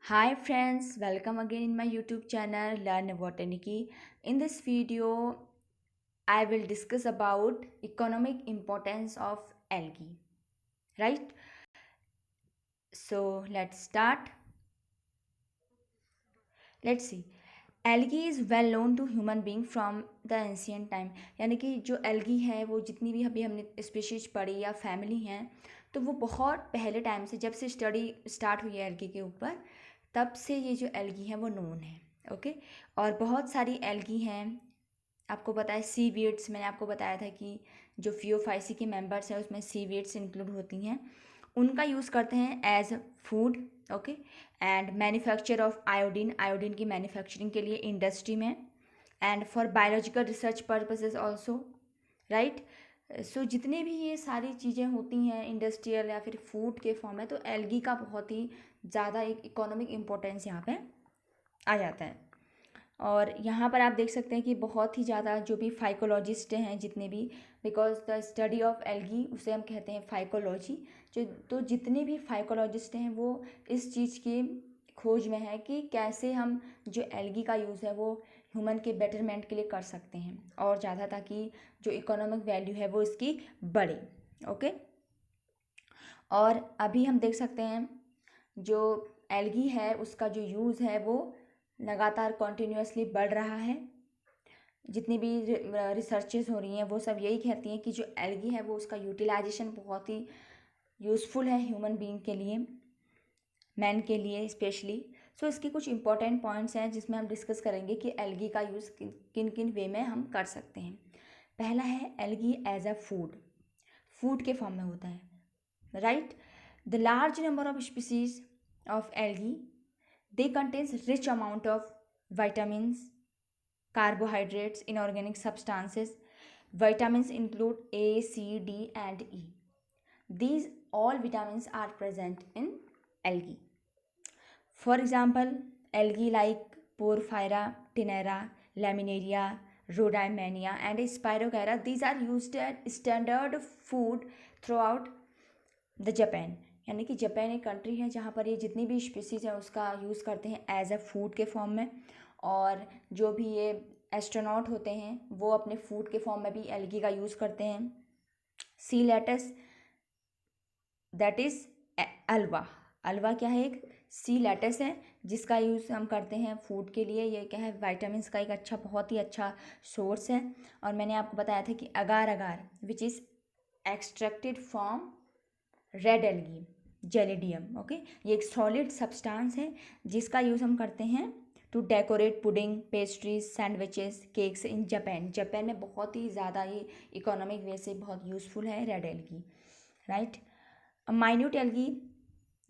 Hi friends, welcome again in my YouTube channel Learn Botanicky. In this video, I will discuss about economic importance of algae. Right? So let's start. Let's see. Algae is well known to human being from the ancient time. यानी कि जो algae है वो जितनी भी अभी हमने species पढ़ी या फैमिली हैं तो वो बहुत पहले टाइम से जब से स्टडी स्टार्ट हुई है algae के ऊपर तब से ये जो algae है वो नोन है. ओके. और बहुत सारी algae हैं. आपको पता है सी वीड्स, मैंने आपको बताया था कि जो फियोफाइसी के मेंबर्स हैं उसमें सी वीड्स इंक्लूड होती हैं. उनका यूज़ करते हैं as food. Okay. And manufacture of iodine, iodine की मैन्युफैक्चरिंग के लिए इंडस्ट्री में, and for biological research purposes also. Right. So जितने भी ये सारी चीज़ें होती हैं इंडस्ट्रियल या फिर फूड के फॉर्म में, तो एल्गी का बहुत ही ज़्यादा एक इकोनॉमिक इम्पोर्टेंस यहाँ पे आ जाता है. और यहाँ पर आप देख सकते हैं कि बहुत ही ज़्यादा जो भी फाइकोलॉजिस्ट हैं जितने भी, because the study of algae उसे हम कहते हैं फाइकोलॉजी. जो तो जितने भी फाइकोलॉजिस्ट हैं वो इस चीज़ की खोज में है कि कैसे हम जो एल्गी का यूज़ है वो ह्यूमन के बेटरमेंट के लिए कर सकते हैं और ज़्यादा, ताकि जो इकोनॉमिक वैल्यू है वो इसकी बढ़े. ओके. और अभी हम देख सकते हैं जो एल्गी है उसका जो यूज़ है वो लगातार कॉन्टीन्यूसली बढ़ रहा है. जितनी भी रिसर्चेस हो रही हैं वो सब यही कहती हैं कि जो एल्गी है वो उसका यूटिलाइजेशन बहुत ही यूज़फुल है ह्यूमन बीइंग के लिए, मैन के लिए स्पेशली. सो इसके कुछ इंपॉर्टेंट पॉइंट्स हैं जिसमें हम डिस्कस करेंगे कि एल्गी का यूज़ किन किन वे में हम कर सकते हैं. पहला है algae as a food. Food के फॉर्म में होता है. Right. The large number of species of algae, they contains rich amount of vitamins, carbohydrates, inorganic substances. Vitamins include A, C, D and E. These all vitamins are present in algae. For example, algae like Porphyra, Tinera, Laminaria, Rhodymania and Spirogyra, these are used as standard food throughout the Japan. यानी कि Japan एक country है जहाँ पर ये जितनी भी species हैं उसका यूज़ करते हैं एज अ फूड के फॉर्म में. और जो भी ये एस्ट्रोनॉट होते हैं वो अपने फूड के फॉर्म में भी एल्गी का यूज़ करते हैं. Sea lettuce, that is Ulva. Ulva क्या है? एक सी लेटस है जिसका यूज़ हम करते हैं फूड के लिए. ये क्या है? वाइटामिन का एक अच्छा, बहुत ही अच्छा सोर्स है. और मैंने आपको बताया था कि agar agar which is extracted from red algae gelidium. Okay. ये एक सॉलिड सब्सटेंस है जिसका यूज़ हम करते हैं to decorate pudding, pastries, sandwiches, cakes in Japan. Japan में बहुत ही ज़्यादा ये इकोनॉमिक वे से बहुत यूज़फुल है red algae. Right. Minute algae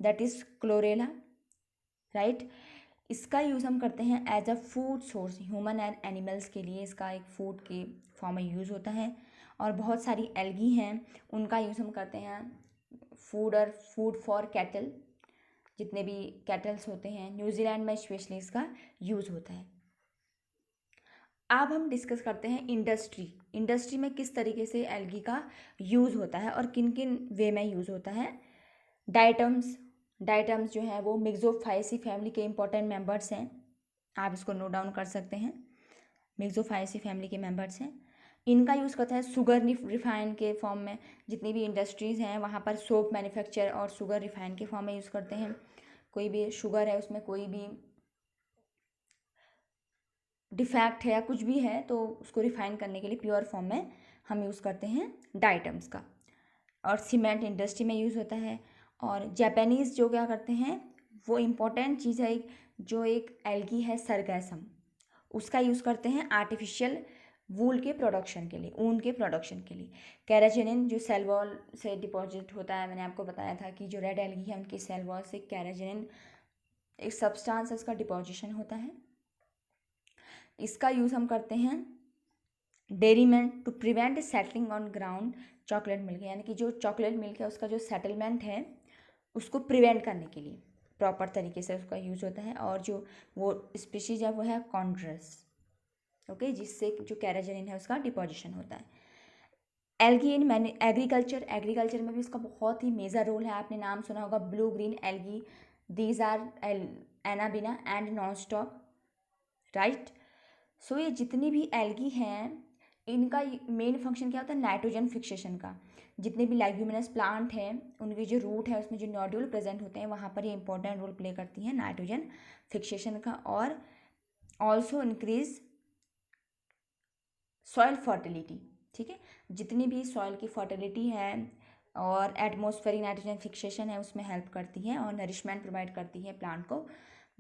that is chlorella. Right. इसका यूज़ हम करते हैं as a food source human and animals के लिए. इसका एक फूड के फॉर्म में यूज़ होता है. और बहुत सारी एल्गी हैं उनका यूज़ हम करते हैं फूड फॉर कैटल. जितने भी कैटल्स होते हैं न्यूजीलैंड में स्पेशली इसका यूज़ होता है. अब हम डिस्कस करते हैं इंडस्ट्री. इंडस्ट्री में किस तरीके से एल्गी का यूज़ होता है और किन किन वे में यूज़ होता है. डाइटम्स. डाइटम्स जो है वो मिक्सोफाइसी फैमिली के इंपॉर्टेंट मेंबर्स हैं. आप इसको नोट डाउन कर सकते हैं. मिक्सोफाइसी फैमिली के मेंबर्स हैं. इनका यूज़ करता है शुगर रिफाइन के फॉर्म में. जितनी भी इंडस्ट्रीज़ हैं वहाँ पर सोप मैन्युफैक्चर और शुगर रिफाइन के फॉर्म में यूज़ करते हैं. कोई भी शुगर है उसमें कोई भी डिफेक्ट है या कुछ भी है तो उसको रिफाइन करने के लिए प्योर फॉर्म में हम यूज़ करते हैं डाइटम्स का. और सीमेंट इंडस्ट्री में यूज़ होता है. और जापानीज़ जो क्या करते हैं, वो इम्पोर्टेंट चीज़ है जो एक एल्गी है सरगैसम, उसका यूज़ करते हैं आर्टिफिशियल वूल के प्रोडक्शन के लिए, ऊन के प्रोडक्शन के लिए. कैराजिनिन जो सेल वॉल से डिपॉजिट होता है, मैंने आपको बताया था कि जो रेड एल्गी है उनकी सेल वॉल से कैराजिनिन एक सब्सटेंस है उसका डिपॉजिशन होता है. इसका यूज़ हम करते हैं डेयरी में to prevent settling on ground chocolate milk. यानी कि जो चॉकलेट मिल्क है उसका जो सेटलमेंट है उसको प्रिवेंट करने के लिए प्रॉपर तरीके से उसका यूज़ होता है. और जो वो स्पीशीज है वो है कॉन्ड्रस. ओके. जिससे जो कैराजिनिन है उसका डिपोजिशन होता है. एल्गी इन मैंने एग्रीकल्चर. एग्रीकल्चर में भी इसका बहुत ही मेजर रोल है. आपने नाम सुना होगा blue green algae. These are anabaena and nostoc, right. So ये जितनी भी एल्गी हैं इनका मेन फंक्शन क्या होता है, नाइट्रोजन फिक्सेशन का। जितने भी लेग्यूमिनस प्लांट हैं उनके जो रूट है उसमें जो नोड्यूल प्रेजेंट होते हैं वहाँ पर ये इंपॉर्टेंट रोल प्ले करती हैं नाइट्रोजन फिक्सेशन का, और ऑल्सो इंक्रीज सॉइल फर्टिलिटी, ठीक है। जितनी भी सॉइल की फर्टिलिटी है और एटमॉस्फेरिक नाइट्रोजन फिक्सेशन है उसमें हेल्प करती है और नरिशमेंट प्रोवाइड करती है प्लांट को,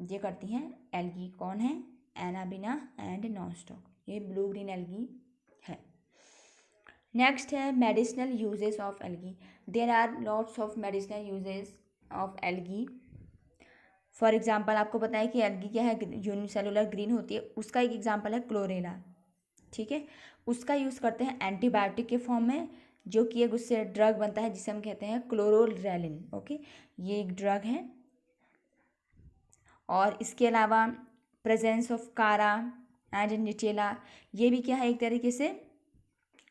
ये करती हैं एल्गी। कौन है, एनाबिना एंड नॉनस्टॉक, ये ब्लू ग्रीन एल्गी है। नेक्स्ट है medicinal uses of algae. There are lots of medicinal uses of algae. For example आपको पता है कि एल्गी क्या है, यूनिसेलुलर ग्रीन होती है, उसका एक एग्जाम्पल है क्लोरेला, ठीक है। उसका यूज़ करते हैं एंटीबायोटिक के फॉर्म में, जो कि एक उससे ड्रग बनता है जिसे हम कहते हैं क्लोरोरेलिन, ओके, ये एक ड्रग है। और इसके अलावा प्रेजेंस ऑफ कारा एंड निटेला, ये भी क्या है, एक तरीके से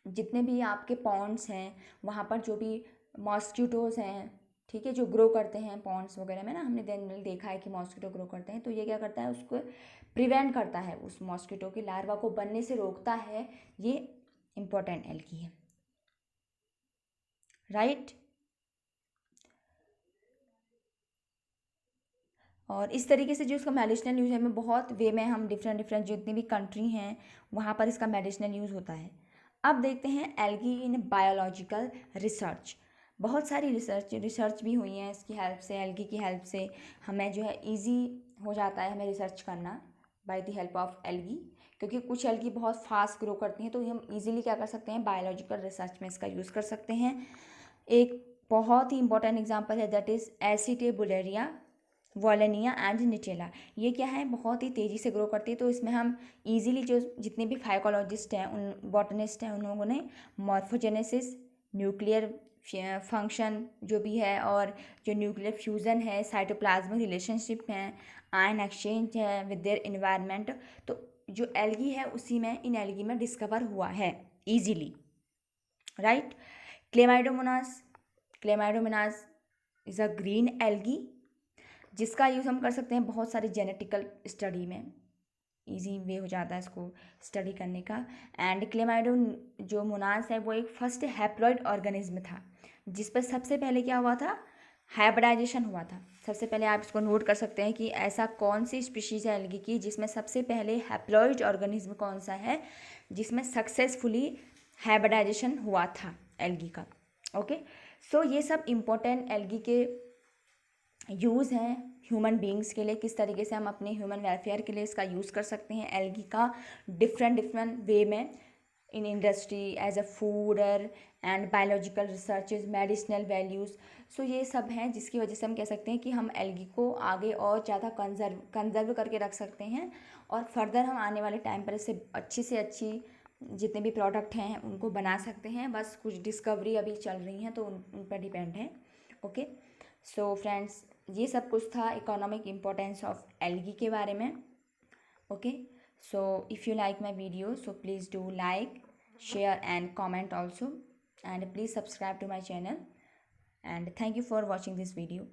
जितने भी आपके पॉन्ड्स हैं वहाँ पर जो भी मॉस्किटोज़ हैं, ठीक है, जो ग्रो करते हैं पॉन्ड्स वगैरह में ना, हमने जनरली देखा है कि मॉस्किटो ग्रो करते हैं, तो ये क्या करता है, उसको प्रिवेंट करता है, उस मॉस्किटो की लार्वा को बनने से रोकता है। ये इंपॉर्टेंट एल्गी है, राइट। और इस तरीके से जो इसका मेडिसिनल यूज है, में बहुत वे में हम डिफरेंट डिफरेंट जितनी भी कंट्री हैं वहाँ पर इसका मेडिसिनल यूज़ होता है। अब देखते हैं एल्गी इन बायोलॉजिकल रिसर्च। बहुत सारी रिसर्च भी हुई हैं इसकी हेल्प से, एल्गी की हेल्प से हमें जो है इजी हो जाता है हमें रिसर्च करना by the help of algae, क्योंकि कुछ एल्गी बहुत फास्ट ग्रो करती हैं, तो हम इजीली क्या कर सकते हैं, बायोलॉजिकल रिसर्च में इसका यूज़ कर सकते हैं। एक बहुत ही इंपॉर्टेंट एग्जांपल है, दैट इज़ एसिटेबुलेरिया वॉलेनिया एंड निटेला। ये क्या है, बहुत ही तेज़ी से ग्रो करती है, तो इसमें हम इजीली जो जितने भी फाइकोलॉजिस्ट हैं, उन बॉटनिस्ट हैं, उन लोगों ने मॉर्फोजेनेसिस, न्यूक्लियर फंक्शन जो भी है, और जो न्यूक्लियर फ्यूज़न है, साइटोप्लाज्मिक रिलेशनशिप हैं, आयन एक्सचेंज है विद देयर इन्वायरमेंट, तो जो एल्गी है उसी में, इन एल्गी में डिस्कवर हुआ है easily, right. Chlamydomonas, Chlamydomonas is a green algae जिसका यूज़ हम कर सकते हैं बहुत सारी जेनेटिकल स्टडी में, इजी वे हो जाता है इसको स्टडी करने का। एंड क्लेमाइडो जो मोनास है वो एक फर्स्ट हैप्लॉइड ऑर्गेनिज्म था, जिस पर सबसे पहले क्या हुआ था, हाइब्रिडाइजेशन हुआ था। सबसे पहले आप इसको नोट कर सकते हैं कि ऐसा कौन सी स्पीशीज़ है एल्गी की जिसमें सबसे पहले हैप्लॉइड ऑर्गेनिज्म कौन सा है जिसमें सक्सेसफुली हाइब्रिडाइजेशन हुआ था एल्गी का, ओके। सो ये सब इम्पोर्टेंट एल्गी के यूज़ हैं ह्यूमन बींग्स के लिए, किस तरीके से हम अपने ह्यूमन वेलफेयर के लिए इसका यूज़ कर सकते हैं एल्गी का डिफरेंट डिफरेंट वे में, in industry as a fodder and biological researches, medicinal values. So ये सब हैं जिसकी वजह से हम कह सकते हैं कि हम एल्गी को आगे और ज़्यादा कंजर्व करके रख सकते हैं, और फर्दर हम आने वाले टाइम पर इससे अच्छी जितने भी प्रोडक्ट हैं उनको बना सकते हैं। बस कुछ डिस्कवरी अभी चल रही हैं तो उन पर डिपेंड है, ओके। सो फ्रेंड्स, ये सब कुछ था इकोनॉमिक इम्पोर्टेंस ऑफ एल्गी के बारे में, okay. So if you like my video so please do like, share and comment also, and please subscribe to my channel, and thank you for watching this video.